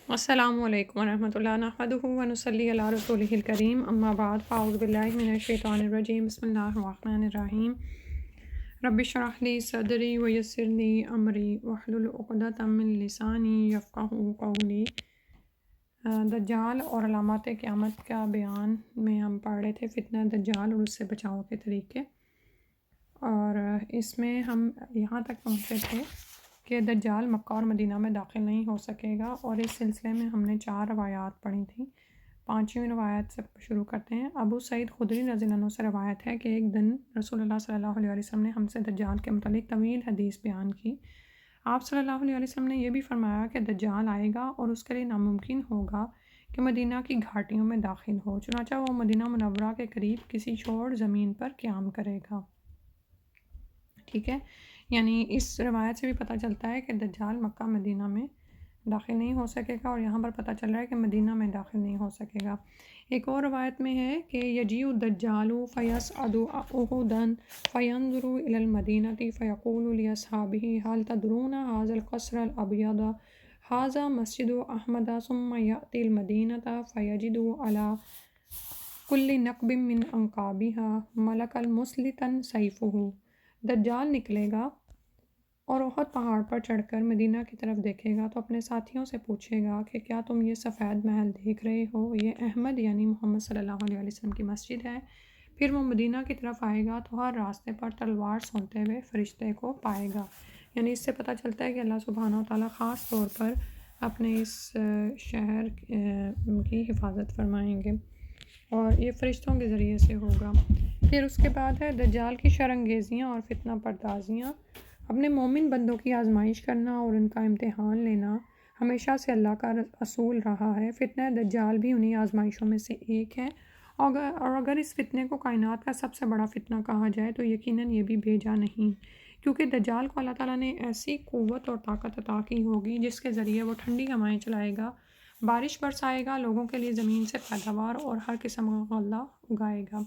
السلام علیکم ورحمۃ اللہ نحمدہ ونصلی علی رسولہ الکریم اما بعد فاعوذ باللہ من الشیطان الرجیم بسم اللہ الرحمن الرحیم رب اشرح لی صدری ویسر لی امری واحلل عقدۃ من لسانی یفقہوا قولی۔ دجال اور علامات قیامت کا بیان میں ہم پڑھ رہے تھے فتنہ دجال اور اس سے بچاؤ کے طریقے، اور اس میں ہم یہاں تک پہنچے تھے کہ دجال مکہ اور مدینہ میں داخل نہیں ہو سکے گا، اور اس سلسلے میں ہم نے 4 روایات پڑھی تھیں۔ 5ویں روایت سے شروع کرتے ہیں۔ ابو سعید خدری رضی اللہ عنہ سے روایت ہے کہ ایک دن رسول اللہ صلی اللہ علیہ وسلم نے ہم سے دجال کے متعلق طویل حدیث بیان کی۔ آپ صلی اللہ علیہ وسلم نے یہ بھی فرمایا کہ دجال آئے گا اور اس کے لیے ناممکن ہوگا کہ مدینہ کی گھاٹیوں میں داخل ہو، چنانچہ وہ مدینہ منورہ کے قریب کسی چھوڑ زمین پر قیام کرے گا۔ ٹھیک ہے، یعنی اس روایت سے بھی پتہ چلتا ہے کہ دجال مکہ مدینہ میں داخل نہیں ہو سکے گا، اور یہاں پر پتہ چل رہا ہے کہ مدینہ میں داخل نہیں ہو سکے گا۔ ایک اور روایت میں ہے کہ یجیء الدجال فیصعد احدا فینظر الی المدینہ فیقول لاصحابہ هل تدرون هذا القصر الابیض هذا مسجد احمد ثم یأتی المدینہ فیجد علی کل نقب من انقابها ملکا مسلطا سیفہ۔ دجال نکلے گا اور احد پہاڑ پر چڑھ کر مدینہ کی طرف دیکھے گا تو اپنے ساتھیوں سے پوچھے گا کہ کیا تم یہ سفید محل دیکھ رہے ہو؟ یہ احمد یعنی محمد صلی اللہ علیہ وسلم کی مسجد ہے۔ پھر وہ مدینہ کی طرف آئے گا تو ہر راستے پر تلوار سونتے ہوئے فرشتے کو پائے گا۔ یعنی اس سے پتہ چلتا ہے کہ اللہ سبحانہ و تعالیٰ خاص طور پر اپنے اس شہر کی حفاظت فرمائیں گے، اور یہ فرشتوں کے ذریعے سے ہوگا۔ پھر اس کے بعد ہے دجال کی شرانگیزیاں اور فتنہ پردازیاں۔ اپنے مومن بندوں کی آزمائش کرنا اور ان کا امتحان لینا ہمیشہ سے اللہ کا اصول رہا ہے۔ فتنہ دجال بھی انہی آزمائشوں میں سے ایک ہے، اور اگر اس فتنے کو کائنات کا سب سے بڑا فتنہ کہا جائے تو یقیناً یہ بھی بھیجا نہیں، کیونکہ دجال کو اللہ تعالیٰ نے ایسی قوت اور طاقت عطا کی ہوگی جس کے ذریعے وہ ٹھنڈی ہوائیں چلائے گا، بارش برسائے گا، لوگوں کے لیے زمین سے پیداوار اور ہر قسم کا غلہ اگائے گا۔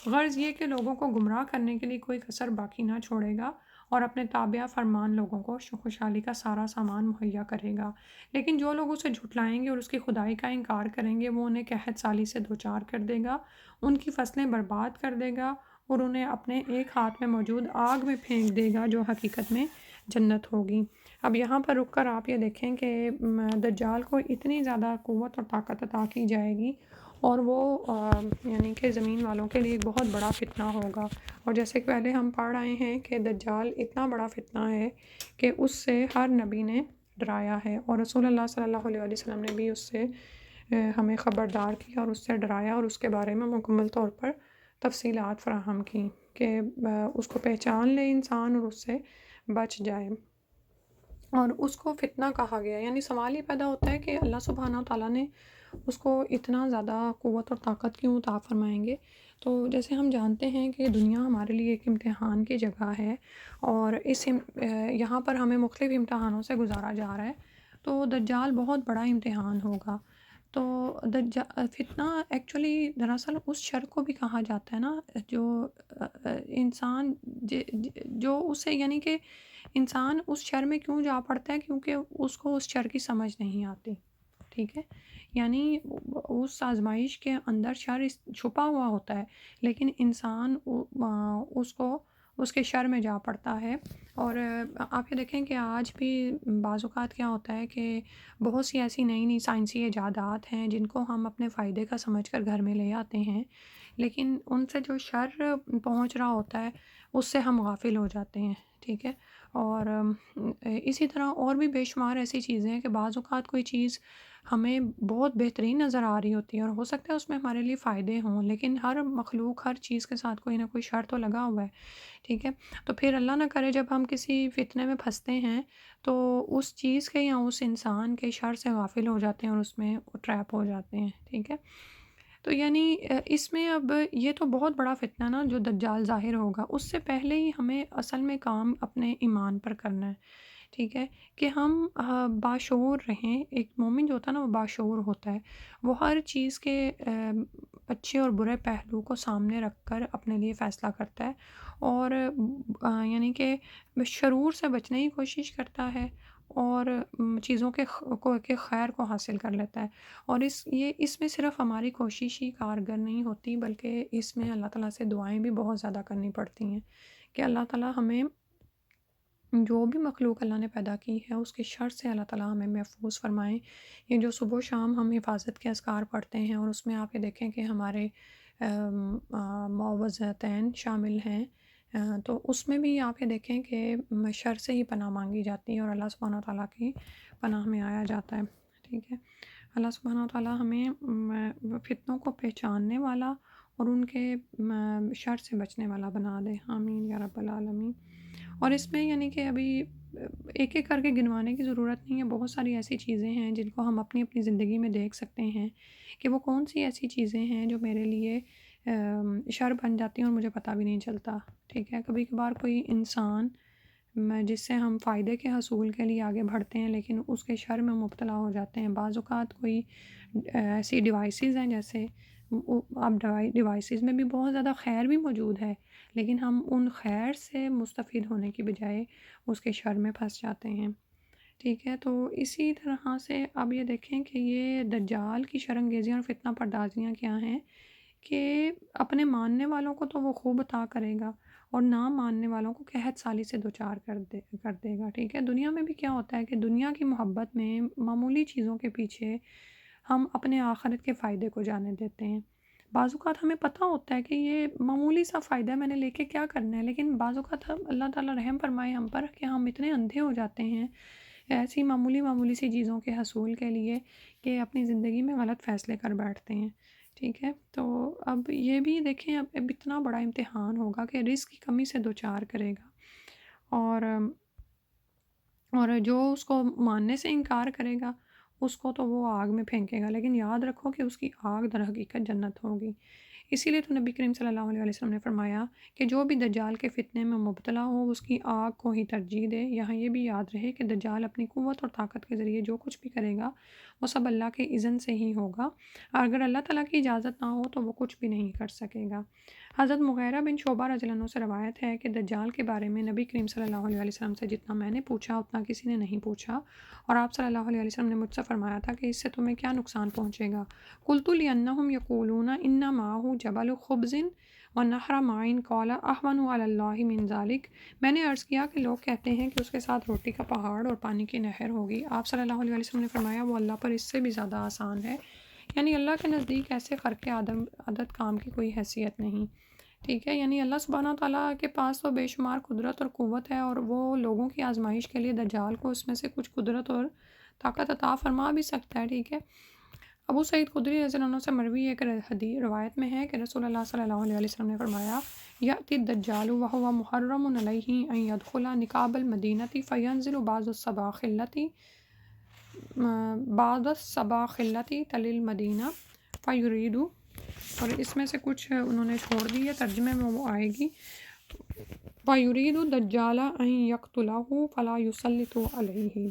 غرض یہ کہ لوگوں کو گمراہ کرنے کے لیے کوئی کسر باقی نہ چھوڑے گا، اور اپنے تابع فرمان لوگوں کو خوشحالی کا سارا سامان مہیا کرے گا۔ لیکن جو لوگ اسے جھٹلائیں گے اور اس کی خدائی کا انکار کریں گے، وہ انہیں قحط سالی سے دوچار کر دے گا، ان کی فصلیں برباد کر دے گا، اور انہیں اپنے ایک ہاتھ میں موجود آگ میں پھینک دے گا جو حقیقت میں جنت ہوگی۔ اب یہاں پر رک کر آپ یہ دیکھیں کہ دجال کو اتنی زیادہ قوت اور طاقت عطا کی جائے گی، اور وہ یعنی کہ زمین والوں کے لیے ایک بہت بڑا فتنہ ہوگا۔ اور جیسے کہ پہلے ہم پڑھ رہے ہیں کہ دجال اتنا بڑا فتنہ ہے کہ اس سے ہر نبی نے ڈرایا ہے، اور رسول اللہ صلی اللہ علیہ وسلم نے بھی اس سے ہمیں خبردار کیا اور اس سے ڈرایا، اور اس کے بارے میں مکمل طور پر تفصیلات فراہم کی کہ اس کو پہچان لے انسان اور اس سے بچ جائے۔ اور اس کو فتنہ کہا گیا، یعنی سوال یہ پیدا ہوتا ہے کہ اللہ سبحانہ و تعالیٰ نے اس کو اتنا زیادہ قوت اور طاقت کیوں عطا فرمائیں گے؟ تو جیسے ہم جانتے ہیں کہ دنیا ہمارے لیے ایک امتحان کی جگہ ہے، اور یہاں پر ہمیں مختلف امتحانوں سے گزارا جا رہا ہے، تو دجال بہت بڑا امتحان ہوگا۔ تو فتنہ ایکچولی دراصل اس شر کو بھی کہا جاتا ہے نا، جو انسان جو اسے یعنی کہ انسان اس شر میں کیوں جا پڑتا ہے، کیونکہ اس کو اس شر کی سمجھ نہیں آتی۔ ٹھیک ہے، یعنی اس آزمائش کے اندر شر چھپا ہوا ہوتا ہے، لیکن انسان اس کے شر میں جا پڑتا ہے۔ اور آپ یہ دیکھیں کہ آج بھی بعض اوقات کیا ہوتا ہے کہ بہت سی ایسی نئی نئی سائنسی ایجادات ہیں جن کو ہم اپنے فائدے کا سمجھ کر گھر میں لے آتے ہیں، لیکن ان سے جو شر پہنچ رہا ہوتا ہے اس سے ہم غافل ہو جاتے ہیں۔ ٹھیک ہے، اور اسی طرح اور بھی بے شمار ایسی چیزیں ہیں کہ بعض اوقات کوئی چیز ہمیں بہت بہترین نظر آ رہی ہوتی ہے اور ہو سکتا ہے اس میں ہمارے لیے فائدے ہوں، لیکن ہر مخلوق ہر چیز کے ساتھ کوئی نہ کوئی شر تو لگا ہوا ہے۔ ٹھیک ہے، تو پھر اللہ نہ کرے جب ہم کسی فتنے میں پھنستے ہیں تو اس چیز کے یا اس انسان کے شر سے غافل ہو جاتے ہیں اور اس میں ٹریپ ہو جاتے ہیں۔ ٹھیک ہے، تو یعنی اس میں اب یہ تو بہت بڑا فتنہ نا جو دجال ظاہر ہوگا، اس سے پہلے ہی ہمیں اصل میں کام اپنے ایمان پر کرنا ہے۔ ٹھیک ہے، کہ ہم باشعور رہیں۔ ایک مومن جو ہوتا ہے نا وہ باشعور ہوتا ہے، وہ ہر چیز کے اچھے اور برے پہلو کو سامنے رکھ کر اپنے لیے فیصلہ کرتا ہے، اور یعنی کہ شرور سے بچنے کی کوشش کرتا ہے، اور چیزوں کے خیر کو حاصل کر لیتا ہے، اور اس میں صرف ہماری کوشش ہی کارگر نہیں ہوتی، بلکہ اس میں اللہ تعالیٰ سے دعائیں بھی بہت زیادہ کرنی پڑتی ہیں کہ اللہ تعالیٰ ہمیں جو بھی مخلوق اللہ نے پیدا کی ہے اس کے شر سے اللہ تعالیٰ ہمیں محفوظ فرمائیں۔ یہ جو صبح و شام ہم حفاظت کے اذکار پڑھتے ہیں، اور اس میں آپ یہ دیکھیں کہ ہمارے معوذتین شامل ہیں، تو اس میں بھی آپ یہ دیکھیں کہ شر سے ہی پناہ مانگی جاتی ہے اور اللہ سبحانہ تعالیٰ کی پناہ میں آیا جاتا ہے، ٹھیک ہے۔ اللہ سبحانہ تعالیٰ ہمیں فتنوں کو پہچاننے والا اور ان کے شر سے بچنے والا بنا دے، آمین یا رب العالمین۔ اور اس میں یعنی کہ ابھی ایک ایک کر کے گنوانے کی ضرورت نہیں ہے، بہت ساری ایسی چیزیں ہیں جن کو ہم اپنی اپنی زندگی میں دیکھ سکتے ہیں کہ وہ کون سی ایسی چیزیں ہیں جو میرے لیے شر بن جاتی ہیں اور مجھے پتہ بھی نہیں چلتا، ٹھیک ہے۔ کبھی کبھار کوئی انسان جس سے ہم فائدے کے حصول کے لیے آگے بڑھتے ہیں لیکن اس کے شر میں مبتلا ہو جاتے ہیں۔ بعض اوقات کوئی ایسی ڈیوائسز ہیں، جیسے اب ڈیوائسز میں بھی بہت زیادہ خیر بھی موجود ہے، لیکن ہم ان خیر سے مستفید ہونے کی بجائے اس کے شر میں پھنس جاتے ہیں، ٹھیک ہے۔ تو اسی طرح سے اب یہ دیکھیں کہ یہ دجال کی شرنگیزیاں اور فتنہ پردازیاں کیا ہیں کہ اپنے ماننے والوں کو تو وہ خوب عطا کرے گا اور نہ ماننے والوں کو قحط سالی سے دوچار کر دے گا، ٹھیک ہے۔ دنیا میں بھی کیا ہوتا ہے کہ دنیا کی محبت میں معمولی چیزوں کے پیچھے ہم اپنے آخرت کے فائدے کو جانے دیتے ہیں۔ بعض اوقات ہمیں پتہ ہوتا ہے کہ یہ معمولی سا فائدہ ہے، میں نے لے کے کیا کرنا ہے، لیکن بعض اوقات اللہ تعالیٰ رحم فرمائے ہم پر کہ ہم اتنے اندھے ہو جاتے ہیں ایسی معمولی سی چیزوں کے حصول کے لیے کہ اپنی زندگی میں غلط فیصلے کر بیٹھتے ہیں، ٹھیک ہے۔ تو اب یہ بھی دیکھیں، اب اتنا بڑا امتحان ہوگا کہ رزق کی کمی سے دوچار کرے گا، اور جو اس کو ماننے سے انکار کرے گا اس کو تو وہ آگ میں پھینکے گا، لیکن یاد رکھو کہ اس کی آگ در حقیقت جنت ہوگی۔ اسی لیے تو نبی کریم صلی اللہ علیہ وسلم نے فرمایا کہ جو بھی دجال کے فتنے میں مبتلا ہو اس کی آگ کو ہی ترجیح دے۔ یہاں یہ بھی یاد رہے کہ دجال اپنی قوت اور طاقت کے ذریعے جو کچھ بھی کرے گا وہ سب اللہ کے اذن سے ہی ہوگا، اور اگر اللہ تعالیٰ کی اجازت نہ ہو تو وہ کچھ بھی نہیں کر سکے گا۔ حضرت مغیرہ بن شعبہ رضی اللہ عنہ سے روایت ہے کہ دجال کے بارے میں نبی کریم صلی اللہ علیہ وسلم سے جتنا میں نے پوچھا اتنا کسی نے نہیں پوچھا، اور آپ صلی اللہ علیہ وسلم نے مجھ سے فرمایا تھا کہ اس سے تمہیں کیا نقصان پہنچے گا۔ قلت لأنهم يقولون ان معه جبل خبز ونہر معین قال اهون علی اللہ من ذلک۔ میں نے عرض کیا کہ لوگ کہتے ہیں کہ اس کے ساتھ روٹی کا پہاڑ اور پانی کی نہر ہوگی۔ آپ صلی اللہ علیہ وسلم نے فرمایا وہ اللہ پر اس سے بھی زیادہ آسان ہے، یعنی اللہ کے نزدیک ایسے خرق عدد کام کی کوئی حیثیت نہیں، ٹھیک ہے۔ یعنی اللہ سبحانہ تعالیٰ کے پاس تو بے شمار قدرت اور قوت ہے، اور وہ لوگوں کی آزمائش کے لیے دجال کو اس میں سے کچھ قدرت اور طاقت عطا فرما بھی سکتا ہے، ٹھیک ہے۔ ابو سعید خدری رضی اللہ عنہ سے مروی ایک روایت میں ہے کہ رسول اللہ صلی اللہ علیہ وسلم نے فرمایا یأتی الدجال وهو محرم علیہ ان يدخل نقاب المدینہ فینزل بعض الصباخلة تلی المدینہ فیرید، اور اس میں سے کچھ انہوں نے چھوڑ دی ہے، ترجمے میں وہ آئے گی فیرید الدجال ان یقتلہ فلا یسلط علیہ۔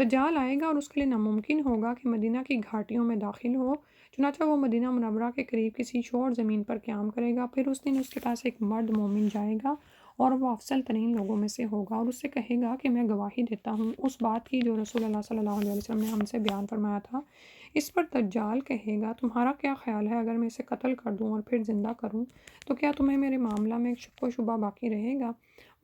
دجال آئے گا اور اس کے لیے ناممکن ہوگا کہ مدینہ کی گھاٹیوں میں داخل ہو، چنانچہ وہ مدینہ منورہ کے قریب کسی شور زمین پر قیام کرے گا، پھر اس دن اس کے پاس ایک مرد مومن جائے گا اور وہ افضل ترین لوگوں میں سے ہوگا، اور اس سے کہے گا کہ میں گواہی دیتا ہوں اس بات کی جو رسول اللہ صلی اللہ علیہ وسلم نے ہم سے بیان فرمایا تھا۔ اس پر دجال کہے گا تمہارا کیا خیال ہے اگر میں اسے قتل کر دوں اور پھر زندہ کروں تو کیا تمہیں میرے معاملہ میں شک و شبہ باقی رہے گا؟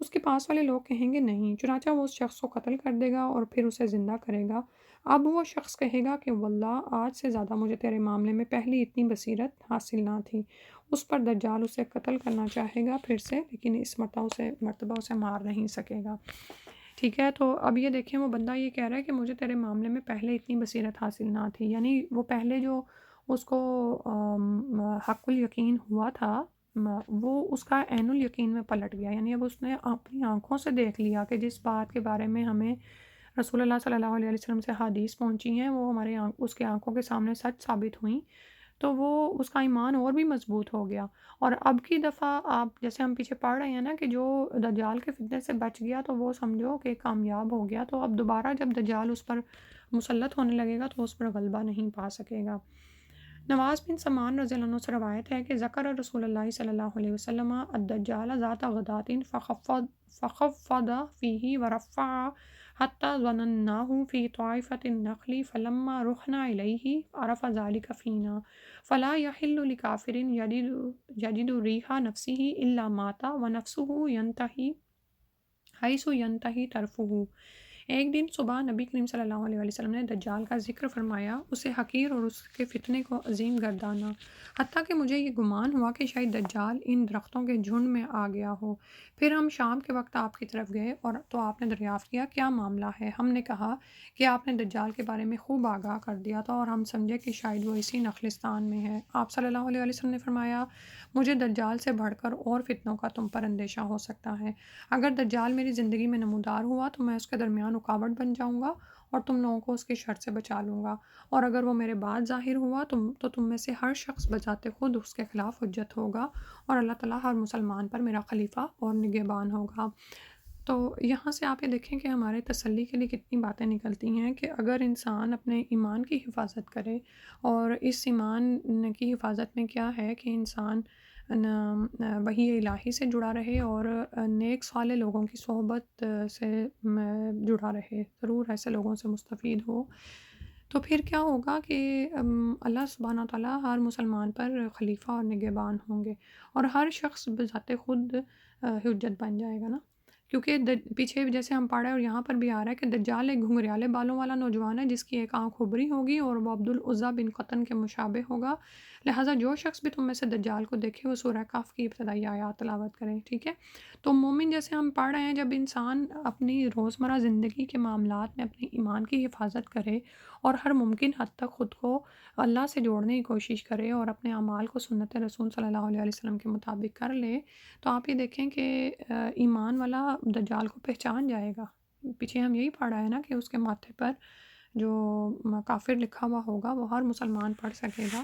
اس کے پاس والے لوگ کہیں گے نہیں، چنانچہ وہ اس شخص کو قتل کر دے گا اور پھر اسے زندہ کرے گا۔ اب وہ شخص کہے گا کہ واللہ آج سے زیادہ مجھے تیرے معاملے میں پہلی اتنی بصیرت حاصل نہ تھی۔ اس پر دجال اسے قتل کرنا چاہے گا پھر سے، لیکن اس مرتبہ اسے مار نہیں سکے گا، ٹھیک ہے۔ تو اب یہ دیکھیں وہ بندہ یہ کہہ رہا ہے کہ مجھے تیرے معاملے میں پہلے اتنی بصیرت حاصل نہ تھی، یعنی وہ پہلے جو اس کو حق الیقین ہوا تھا وہ اس کا عین الیقین میں پلٹ گیا، یعنی اب اس نے اپنی آنکھوں سے دیکھ لیا کہ جس بات کے بارے میں ہمیں رسول اللہ صلی اللہ علیہ وسلم سے حدیث پہنچی ہیں وہ اس کے آنکھوں کے سامنے سچ ثابت ہوئیں، تو وہ اس کا ایمان اور بھی مضبوط ہو گیا۔ اور اب کی دفعہ آپ جیسے ہم پیچھے پڑھ رہے ہیں نا کہ جو دجال کے فتنے سے بچ گیا تو وہ سمجھو کہ کامیاب ہو گیا، تو اب دوبارہ جب دجال اس پر مسلط ہونے لگے گا تو اس پر غلبہ نہیں پا سکے گا۔ نواز بن سمان رضی اللہ عنہ سے روایت ہے کہ ذکر رسول اللہ صلی اللہ علیہ وسلم الدجال ذات غدات فخفض فیہ ورفع حتی ظنناہ فی طائفۃ النخل فلما رحنا الیہ عرف ذلک فینا فلا یحل لکافر یجد ریح نفسہ الا مات ونفسہ ینتہی حیث ینتہی طرفہ۔ ایک دن صبح نبی کریم صلی اللہ علیہ وسلم نے دجال کا ذکر فرمایا، اسے حقیر اور اس کے فتنے کو عظیم گردانا، حتیٰ کہ مجھے یہ گمان ہوا کہ شاید دجال ان درختوں کے جھنڈ میں آ گیا ہو۔ پھر ہم شام کے وقت آپ کی طرف گئے اور تو آپ نے دریافت کیا کیا معاملہ ہے؟ ہم نے کہا کہ آپ نے دجال کے بارے میں خوب آگاہ کر دیا تھا اور ہم سمجھے کہ شاید وہ اسی نخلستان میں ہے۔ آپ صلی اللہ علیہ وسلم نے فرمایا، مجھے دجال سے بڑھ کر اور فتنوں کا تم پر اندیشہ ہو سکتا ہے۔ اگر دجال میری زندگی میں نمودار ہوا تو میں اس کے درمیان رکاوٹ بن جاؤں گا اور تم لوگوں کو اس کی شر سے بچا لوں گا، اور اگر وہ میرے بعد ظاہر ہوا تو تم میں سے ہر شخص بذات خود اس کے خلاف حجت ہوگا اور اللہ تعالیٰ ہر مسلمان پر میرا خلیفہ اور نگہبان ہوگا۔ تو یہاں سے آپ یہ دیکھیں کہ ہمارے تسلی کے لیے کتنی باتیں نکلتی ہیں کہ اگر انسان اپنے ایمان کی حفاظت کرے، اور اس ایمان کی حفاظت میں کیا ہے کہ انسان وحی الہی سے جڑا رہے اور نیک صالح لوگوں کی صحبت سے جڑا رہے، ضرور ایسے لوگوں سے مستفید ہو، تو پھر کیا ہوگا کہ اللہ سبحانہ تعالیٰ ہر مسلمان پر خلیفہ اور نگہبان ہوں گے، اور ہر شخص بذات خود حجت بن جائے گا نا، کیونکہ پیچھے جیسے ہم پڑھ رہے ہیں اور یہاں پر بھی آ رہا ہے کہ دجال ایک گھنگریالے بالوں والا نوجوان ہے جس کی ایک آنکھ ابری ہوگی اور وہ عبدالعزیٰ بن قطن کے مشابہ ہوگا، لہٰذا جو شخص بھی تم میں سے دجال کو دیکھے وہ سورہ کہف کی ابتدائی آیات تلاوت کرے، ٹھیک ہے؟ تو مومن جیسے ہم پڑھ رہے ہیں، جب انسان اپنی روزمرہ زندگی کے معاملات میں اپنے ایمان کی حفاظت کرے اور ہر ممکن حد تک خود کو اللہ سے جوڑنے کی کوشش کرے اور اپنے اعمال کو سنت رسول صلی اللہ علیہ وسلم کے مطابق کر لے، تو آپ یہ دیکھیں کہ ایمان والا دجال کو پہچان جائے گا۔ پیچھے ہم یہی پڑھا ہے نا کہ اس کے ماتھے پر جو کافر لکھا ہوا ہوگا وہ ہر مسلمان پڑھ سکے گا،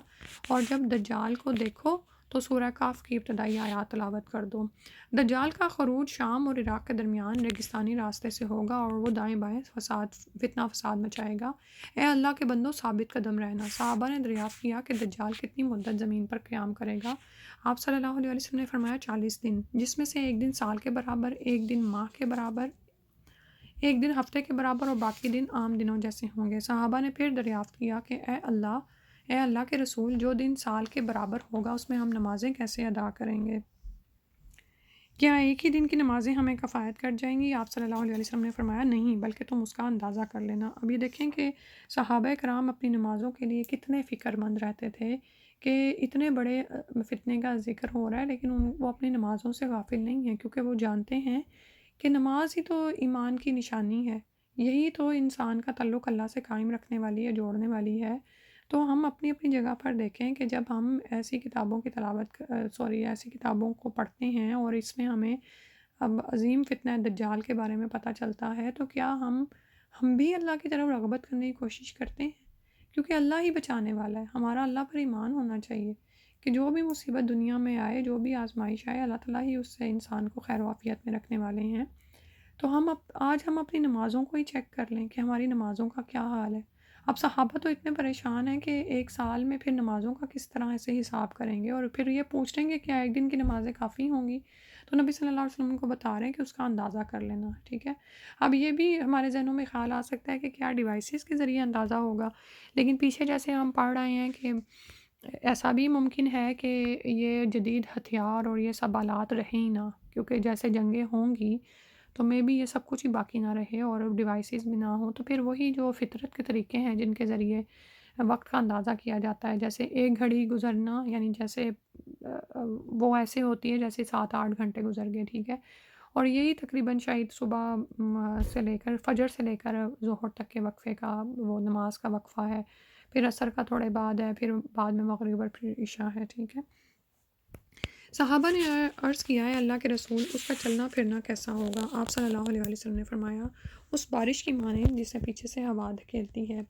اور جب دجال کو دیکھو تو سورہ کہف کی ابتدائی آیات تلاوت کر دو۔ دجال کا خروج شام اور عراق کے درمیان ریگستانی راستے سے ہوگا اور وہ دائیں بائیں فتنہ فساد مچائے گا۔ اے اللہ کے بندو، ثابت قدم رہنا۔ صحابہ نے دریافت کیا کہ دجال کتنی مدت زمین پر قیام کرے گا؟ آپ صلی اللہ علیہ وسلم نے فرمایا 40 دن، جس میں سے ایک دن سال کے برابر، ایک دن ماہ کے برابر، ایک دن ہفتے کے برابر اور باقی دن عام دنوں جیسے ہوں گے۔ صحابہ نے پھر دریافت کیا کہ اے اللہ کے رسول، جو دن سال کے برابر ہوگا اس میں ہم نمازیں کیسے ادا کریں گے؟ کیا ایک ہی دن کی نمازیں ہمیں کفایت کر جائیں گی؟ آپ صلی اللہ علیہ وسلم نے فرمایا نہیں، بلکہ تم اس کا اندازہ کر لینا۔ اب یہ دیکھیں کہ صحابہ کرام اپنی نمازوں کے لیے کتنے فکر مند رہتے تھے کہ اتنے بڑے فتنے کا ذکر ہو رہا ہے لیکن وہ اپنی نمازوں سے غافل نہیں ہیں، کیونکہ وہ جانتے ہیں کہ نماز ہی تو ایمان کی نشانی ہے، یہی تو انسان کا تعلق اللہ سے قائم رکھنے والی ہے، جوڑنے والی ہے۔ تو ہم اپنی اپنی جگہ پر دیکھیں کہ جب ہم ایسی کتابوں کی ایسی کتابوں کو پڑھتے ہیں اور اس میں ہمیں اب عظیم فتنہ دجال کے بارے میں پتہ چلتا ہے، تو کیا ہم بھی اللہ کی طرف رغبت کرنے کی کوشش کرتے ہیں؟ کیونکہ اللہ ہی بچانے والا ہے، ہمارا اللہ پر ایمان ہونا چاہیے کہ جو بھی مصیبت دنیا میں آئے، جو بھی آزمائش آئے، اللہ تعالیٰ ہی اس سے انسان کو خیر و عافیت میں رکھنے والے ہیں۔ تو آج ہم اپنی نمازوں کو ہی چیک کر لیں کہ ہماری نمازوں کا کیا حال ہے۔ اب صحابہ تو اتنے پریشان ہیں کہ ایک سال میں پھر نمازوں کا کس طرح سے حساب کریں گے، اور پھر یہ پوچھ رہے ہیں کہ کیا ایک دن کی نمازیں کافی ہوں گی؟ تو نبی صلی اللہ علیہ وسلم کو بتا رہے ہیں کہ اس کا اندازہ کر لینا، ٹھیک ہے؟ اب یہ بھی ہمارے ذہنوں میں خیال آ سکتا ہے کہ کیا ڈیوائسز کے ذریعے اندازہ ہوگا، لیکن پیچھے جیسے ہم پڑھ رہے ہیں کہ ایسا بھی ممکن ہے کہ یہ جدید ہتھیار اور یہ سب آلات رہیں ہی نہ، کیونکہ جیسے جنگیں ہوں گی تو میں بھی یہ سب کچھ ہی باقی نہ رہے اور ڈیوائسز بھی نہ ہوں، تو پھر وہی جو فطرت کے طریقے ہیں جن کے ذریعے وقت کا اندازہ کیا جاتا ہے، جیسے ایک گھڑی گزرنا، یعنی جیسے وہ ایسے ہوتی ہے جیسے 7-8 گھنٹے گزر گئے، ٹھیک ہے؟ اور یہی تقریباً شاید صبح سے لے کر فجر سے لے کر ظہر تک کے وقفے کا وہ نماز کا وقفہ ہے، پھر عصر کا تھوڑے بعد ہے، پھر بعد میں مغرب اور پھر عشاء ہے، ٹھیک ہے؟ صحابہ نے عرض کیا ہے اللہ کے رسول، اس کا چلنا پھرنا کیسا ہوگا؟ آپ صلی اللہ علیہ وسلم نے فرمایا اس بارش کی مانند جسے پیچھے سے ہوا دھکیلتی ہے۔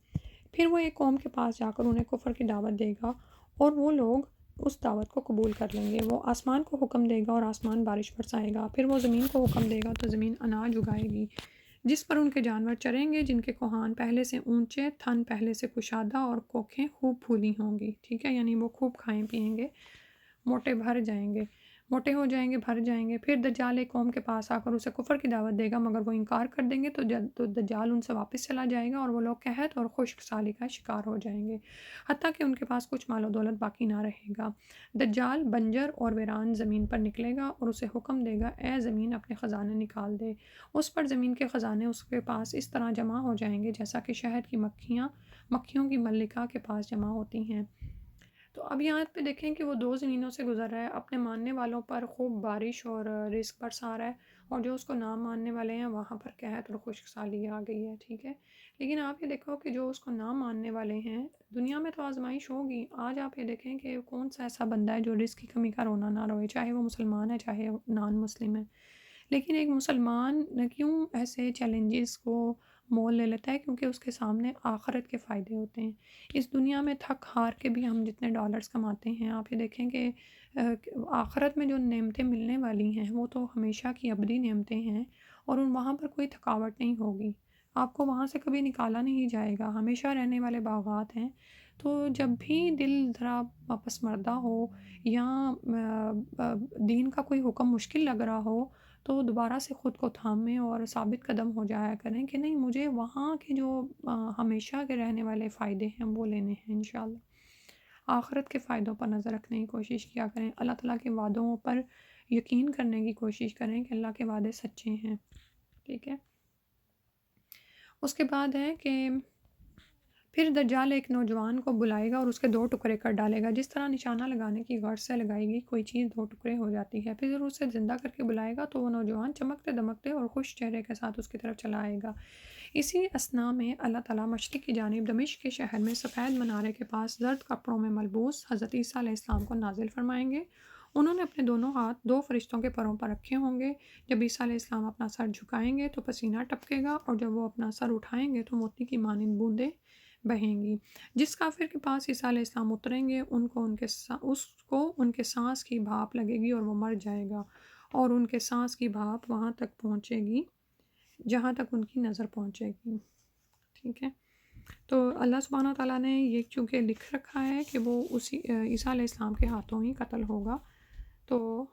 پھر وہ ایک قوم کے پاس جا کر انہیں کفر کی دعوت دے گا اور وہ لوگ اس دعوت کو قبول کر لیں گے۔ وہ آسمان کو حکم دے گا اور آسمان بارش برسائے گا، پھر وہ زمین کو حکم دے گا تو زمین اناج اگائے گی جس پر ان کے جانور چریں گے، جن کے کوہان پہلے سے اونچے، تھن پہلے سے کشادہ اور کوکھیں خوب پھولی ہوں گی، ٹھیک ہے؟ یعنی وہ خوب کھائیں پیئیں گے، موٹے بھر جائیں گے۔ موٹے ہو جائیں گے، بھر جائیں گے۔ پھر دجال ایک قوم کے پاس آ کر اسے کفر کی دعوت دے گا، مگر وہ انکار کر دیں گے تو دجال ان سے واپس چلا جائے گا اور وہ لوگ قحط اور خشک سالی کا شکار ہو جائیں گے، حتیٰ کہ ان کے پاس کچھ مال و دولت باقی نہ رہے گا۔ دجال بنجر اور ویران زمین پر نکلے گا اور اسے حکم دے گا، اے زمین اپنے خزانے نکال دے۔ اس پر زمین کے خزانے اس کے پاس اس طرح جمع ہو جائیں گے جیسا کہ شہد کی مکھیوں کی ملکہ کے پاس جمع ہوتی ہیں۔ تو اب یہاں پہ دیکھیں کہ وہ 2 زمینوں سے گزر رہا ہے، اپنے ماننے والوں پر خوب بارش اور رزق برسا رہا ہے، اور جو اس کو نہ ماننے والے ہیں وہاں پر قحط اور خشک سالی آ گئی ہے، ٹھیک ہے۔ لیکن آپ یہ دیکھو کہ جو اس کو نہ ماننے والے ہیں، دنیا میں تو آزمائش ہوگی۔ آج آپ یہ دیکھیں کہ کون سا ایسا بندہ ہے جو رزق کی کمی کا رونا نہ روئے، چاہے وہ مسلمان ہے چاہے نان مسلم ہے۔ لیکن ایک مسلمان کیوں ایسے چیلنجز کو مول لے لیتا ہے؟ کیونکہ اس کے سامنے آخرت کے فائدے ہوتے ہیں۔ اس دنیا میں تھک ہار کے بھی ہم جتنے ڈالرز کماتے ہیں، آپ یہ دیکھیں کہ آخرت میں جو نعمتیں ملنے والی ہیں وہ تو ہمیشہ کی ابدی نعمتیں ہیں، اور وہاں پر کوئی تھکاوٹ نہیں ہوگی، آپ کو وہاں سے کبھی نکالا نہیں جائے گا، ہمیشہ رہنے والے باغات ہیں۔ تو جب بھی دل ذرا واپس مردہ ہو یا دین کا کوئی حکم مشکل لگ رہا ہو، تو دوبارہ سے خود کو تھامیں اور ثابت قدم ہو جایا کریں کہ نہیں، مجھے وہاں کے جو ہمیشہ کے رہنے والے فائدے ہیں وہ لینے ہیں انشاءاللہ۔ آخرت کے فائدوں پر نظر رکھنے کی کوشش کیا کریں، اللہ تعالیٰ کے وعدوں پر یقین کرنے کی کوشش کریں کہ اللہ کے وعدے سچے ہیں، ٹھیک ہے۔ اس کے بعد ہے کہ پھر دجال ایک نوجوان کو بلائے گا اور اس کے 2 ٹکڑے کر ڈالے گا، جس طرح نشانہ لگانے کی غرض سے لگائے گی کوئی چیز 2 ٹکڑے ہو جاتی ہے۔ پھر اسے زندہ کر کے بلائے گا تو وہ نوجوان چمکتے دمکتے اور خوش چہرے کے ساتھ اس کی طرف چلا آئے گا۔ اسی اثنا میں اللہ تعالیٰ مشرق کی جانب دمشق کے شہر میں سفید منارے کے پاس زرد کپڑوں میں ملبوس حضرت عیسیٰ علیہ السلام کو نازل فرمائیں گے۔ انہوں نے اپنے دونوں ہاتھ 2 فرشتوں کے پروں پر رکھے ہوں گے۔ جب عیسیٰ علیہ السلام اپنا سر جھکائیں گے تو پسینہ ٹپکے گا، اور جب وہ اپنا سر اٹھائیں گے تو موتی کی مانند بوندیں بہیں گی۔ جس کافر کے پاس عیسیٰ علیہ السلام اتریں گے اس کو ان کے سانس کی بھاپ لگے گی اور وہ مر جائے گا، اور ان کے سانس کی بھاپ وہاں تک پہنچے گی جہاں تک ان کی نظر پہنچے گی، ٹھیک ہے۔ تو اللہ سبحانہ تعالیٰ نے یہ چونکہ لکھ رکھا ہے کہ وہ اسی عیسیٰ علیہ السلام کے ہاتھوں ہی قتل ہوگا، تو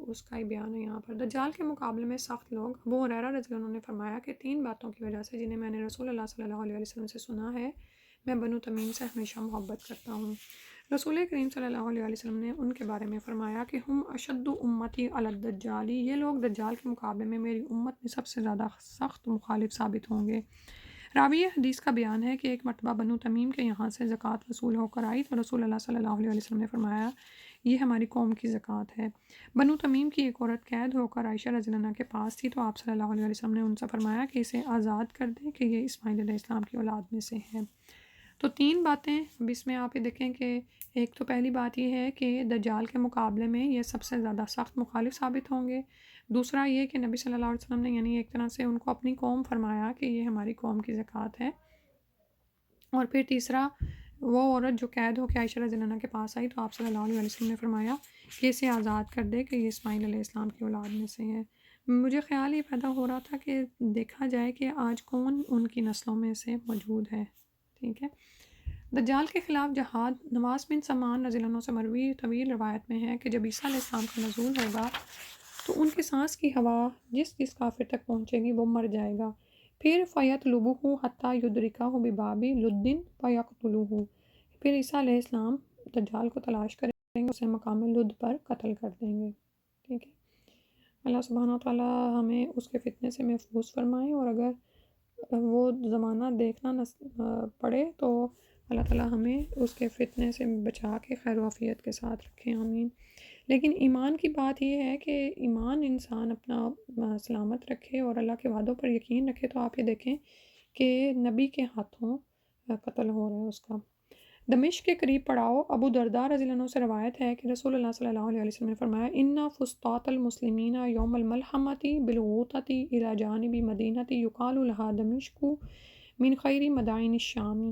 اس کا ہی بیان ہے یہاں پر۔ دجال کے مقابلے میں سخت لوگ، ابو ہریرہ رضی اللہ عنہ نے فرمایا کہ 3 باتوں کی وجہ سے جنہیں میں نے رسول اللہ صلی اللہ علیہ وسلم سے سنا ہے، میں بنو تمیم سے ہمیشہ محبت کرتا ہوں۔ رسول کریم صلی اللہ علیہ وسلم نے ان کے بارے میں فرمایا کہ ہم اشد امتی علی الدجال، یہ لوگ دجال کے مقابلے میں میری امت میں سب سے زیادہ سخت مخالف ثابت ہوں گے۔ راوی حدیث کا بیان ہے کہ ایک مرتبہ بنو تمیم کے یہاں سے زکوٰۃ وصول ہو کر آئی تو رسول اللہ صلی اللہ علیہ وسلم نے فرمایا، یہ ہماری قوم کی زکوٰۃ ہے۔ بنو تمیم کی ایک عورت قید ہو کر عائشہ رضی اللہ عنہا کے پاس تھی، تو آپ صلی اللہ علیہ وسلم نے ان سے فرمایا کہ اسے آزاد کر دیں کہ یہ اسماعیل علیہ السلام کی اولاد میں سے ہے۔ تو 3 باتیں اب اس میں آپ یہ دیکھیں کہ ایک تو پہلی بات یہ ہے کہ دجال کے مقابلے میں یہ سب سے زیادہ سخت مخالف ثابت ہوں گے۔ دوسرا یہ کہ نبی صلی اللہ علیہ وسلم نے یعنی ایک طرح سے ان کو اپنی قوم فرمایا کہ یہ ہماری قوم کی زکوٰۃ ہے۔ اور پھر تیسرا، وہ عورت جو قید ہو کے عائشہ رضی اللہ عنہا کے پاس آئی تو آپ صلی اللہ علیہ وسلم نے فرمایا کہ اسے آزاد کر دے کہ یہ اسماعیل علیہ السلام کی اولاد میں سے ہے۔ مجھے خیال یہ پیدا ہو رہا تھا کہ دیکھا جائے کہ آج کون ان کی نسلوں میں سے موجود ہے، ٹھیک ہے۔ دجال کے خلاف جہاد، نواس بن سمان رضی اللہ عنہ سے مروی طویل روایت میں ہے کہ جب عیسیٰ علیہ السلام کا نزول ہوگا تو ان کے سانس کی ہوا جس کافر تک پہنچے گی وہ مر جائے گا۔ پھر فَيَطْلُبُهُ حَتَّى يُدْرِكَهُ بِبَابِ لُدٍّ فَيَقْتُلُهُ، پھر عیسیٰ علیہ السلام دجال کو تلاش کریں گے، اسے مقام لد پر قتل کر دیں گے، ٹھیک ہے۔ اللہ سبحانہ وتعالیٰ ہمیں اس کے فتنے سے محفوظ فرمائے، اور اگر وہ زمانہ دیکھنا پڑے تو اللہ تعالیٰ ہمیں اس کے فتنے سے بچا کے خیر و عافیت کے ساتھ رکھیں، آمین۔ لیکن ایمان کی بات یہ ہے کہ ایمان انسان اپنا سلامت رکھے اور اللہ کے وعدوں پر یقین رکھے، تو آپ یہ دیکھیں کہ نبی کے ہاتھوں قتل ہو رہا ہے اس کا۔ دمشق کے قریب پڑاؤ، ابو درداء رضی اللہ عنہ سے روایت ہے کہ رسول اللہ صلی اللہ علیہ وسلم نے فرمایا، ان فسطاط المسلمین یوم الملحمۃ بالغوطۃ الی جانب مدینۃ یقال لها دمشق من خیر مدائن الشام،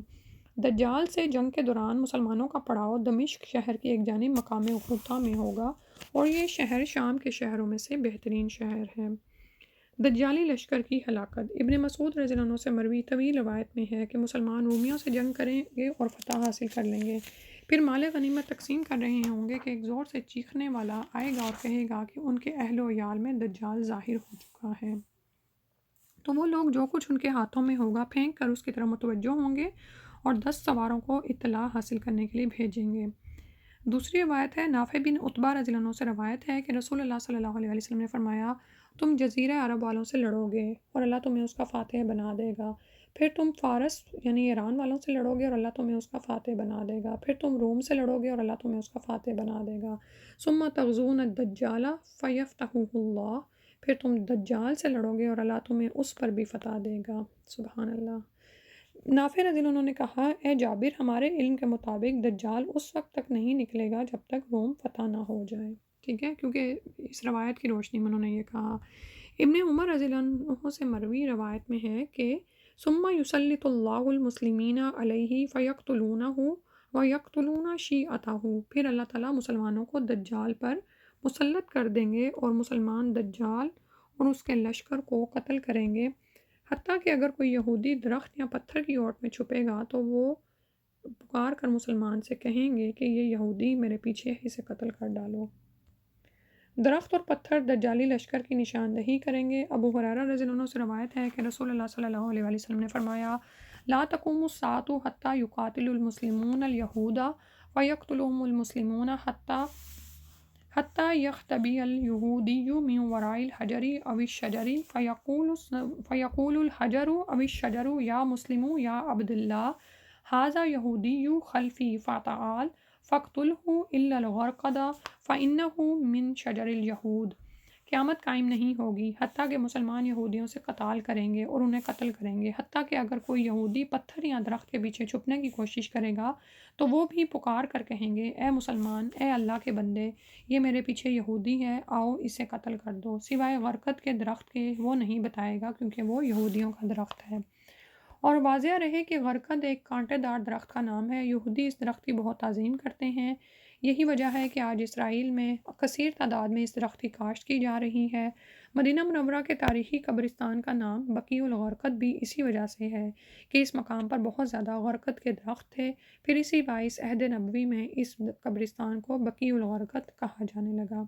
دجال سے جنگ کے دوران مسلمانوں کا پڑاؤ دمشق شہر کی ایک جانب مقام غوطہ میں ہوگا، اور یہ شہر شام کے شہروں میں سے بہترین شہر ہے۔ دجالی لشکر کی ہلاکت، ابن مسعود رضی اللہ عنہ سے مروی طویل روایت میں ہے کہ مسلمان رومیوں سے جنگ کریں گے اور فتح حاصل کر لیں گے، پھر مال غنیمت تقسیم کر رہے ہوں گے کہ ایک زور سے چیخنے والا آئے گا اور کہے گا کہ ان کے اہل و عیال میں دجال ظاہر ہو چکا ہے، تو وہ لوگ جو کچھ ان کے ہاتھوں میں ہوگا پھینک کر اس کی طرف متوجہ ہوں گے اور 10 سواروں کو اطلاع حاصل کرنے کے لیے بھیجیں گے۔ دوسری روایت ہے، نافع بن عتبہ رضی اللہ عنہ سے روایت ہے کہ رسول اللہ صلی اللہ علیہ وسلم نے فرمایا، تم جزیرہ عرب والوں سے لڑو گے اور اللہ تمہیں اس کا فاتح بنا دے گا، پھر تم فارس یعنی ایران والوں سے لڑو گے اور اللہ تمہیں اس کا فاتح بنا دے گا، پھر تم روم سے لڑو گے اور اللہ تمہیں اس کا فاتح بنا دے گا، ثم تغزون الدجال فیفتحہ اللہ، پھر تم دجال سے لڑو گے اور اللہ تمہیں اس پر بھی فتح دے گا۔ سبحان اللہ۔ نافع رضی اللہ عنہ نے کہا، اے جابر، ہمارے علم کے مطابق دجال اس وقت تک نہیں نکلے گا جب تک روم فتح نہ ہو جائے، ٹھیک ہے، کیونکہ اس روایت کی روشنی میں انہوں نے یہ کہا۔ ابن عمر رضی اللہ عنہ سے مروی روایت میں ہے کہ ثم یسلط اللہ المسلمین علیہ فیقتلونہ ویقتلون شیعتہ، پھر اللہ تعالیٰ مسلمانوں کو دجال پر مسلط کر دیں گے اور مسلمان دجال اور اس کے لشکر کو قتل کریں گے، حتیٰ کہ اگر کوئی یہودی درخت یا پتھر کی اوٹ میں چھپے گا تو وہ پکار کر مسلمان سے کہیں گے کہ یہ یہودی میرے پیچھے ہے، اسے قتل کر ڈالو۔ درخت اور پتھر دجالی لشکر کی نشاندہی کریں گے۔ ابو ہریرہ رضی اللہ عنہ سے روایت ہے کہ رسول اللہ صلی اللہ علیہ وسلم نے فرمایا، لا تقوم الساعة حتى يقاتل المسلمون اليهود ويقتلهم المسلمون حتى يختبئ اليهودي من وراء الحجر أو الشجر فيقول الحجر أو الشجر يا مسلم يا عبد الله هذا يهودي خلفي فتعال فاقتله إلا الغرقد فإنه من شجر اليهود۔ قیامت قائم نہیں ہوگی حتیٰ کہ مسلمان یہودیوں سے قتال کریں گے اور انہیں قتل کریں گے، حتیٰ کہ اگر کوئی یہودی پتھر یا درخت کے پیچھے چھپنے کی کوشش کرے گا تو وہ بھی پکار کر کہیں گے، اے مسلمان، اے اللہ کے بندے، یہ میرے پیچھے یہودی ہے، آؤ اسے قتل کر دو، سوائے غرقد کے درخت کے وہ نہیں بتائے گا کیونکہ وہ یہودیوں کا درخت ہے۔ اور واضح رہے کہ غرقد ایک کانٹے دار درخت کا نام ہے، یہودی اس درخت کی بہت تعظیم کرتے ہیں، یہی وجہ ہے کہ آج اسرائیل میں کثیر تعداد میں اس درخت کی کاشت کی جا رہی ہے۔ مدینہ منورہ کے تاریخی قبرستان کا نام بقیع الغرقد بھی اسی وجہ سے ہے کہ اس مقام پر بہت زیادہ غرقد کے درخت تھے، پھر اسی باعث عہد نبوی میں اس قبرستان کو بقیع الغرقد کہا جانے لگا۔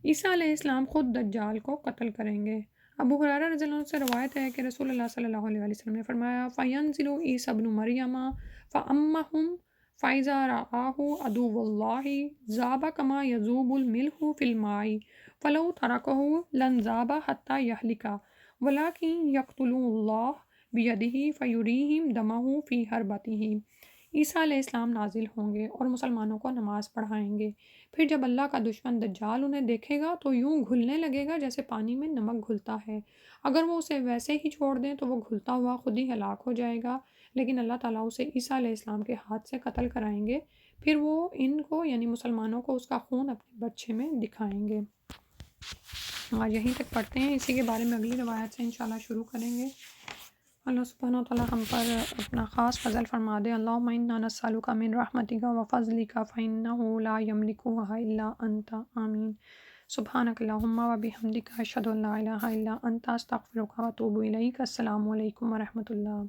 عیسیٰ علیہ السلام خود دجال کو قتل کریں گے۔ ابو ہریرہ رضی اللہ عنہ سے روایت ہے کہ رسول اللہ صلی اللہ علیہ وسلم نے فرمایا، فَيَنزِلُ عِيسَى ابْنُ مَرْيَمَ فَأَمَّهُمْ فَإِذَا رَآهُ عَدُوُّ اللَّهِ ذَابَ كَمَا يَذُوبُ الْمِلْحُ فِي الْمَاءِ فَلَوْ تَرَكَهُ لَانذَابَ حَتَّى يَهْلِكَ وَلَكِنْ يَقْتُلُهُ اللَّهُ بِيَدِهِ فَيُرِيهِمْ دَمَهُ فِي حَرْبَتِهِ۔ عیسیٰ علیہ السلام نازل ہوں گے اور مسلمانوں کو نماز پڑھائیں گے، پھر جب اللہ کا دشمن دجال انہیں دیکھے گا تو یوں گھلنے لگے گا جیسے پانی میں نمک گھلتا ہے، اگر وہ اسے ویسے ہی چھوڑ دیں تو وہ گھلتا ہوا خود ہی ہلاک ہو جائے گا، لیکن اللہ تعالیٰ اسے عیسیٰ علیہ السلام کے ہاتھ سے قتل کرائیں گے، پھر وہ ان کو یعنی مسلمانوں کو اس کا خون اپنے بچے میں دکھائیں گے۔ آج یہیں تک پڑھتے ہیں، اسی کے بارے میں اگلی روایت سے انشاءاللہ شروع کریں گے۔ اللہ سبحانہ وتعالیٰ ہم پر اپنا خاص فضل فرما دے۔ اللہم انا نسألک من رحمتک وفضلک فإنہ لا یملکها الا انت، آمین۔ سبحانک اللہم وبحمدک اشہد ان لا الہ الا انت استغفرک واتوب الیک۔ السلام علیکم ورحمۃ اللہ۔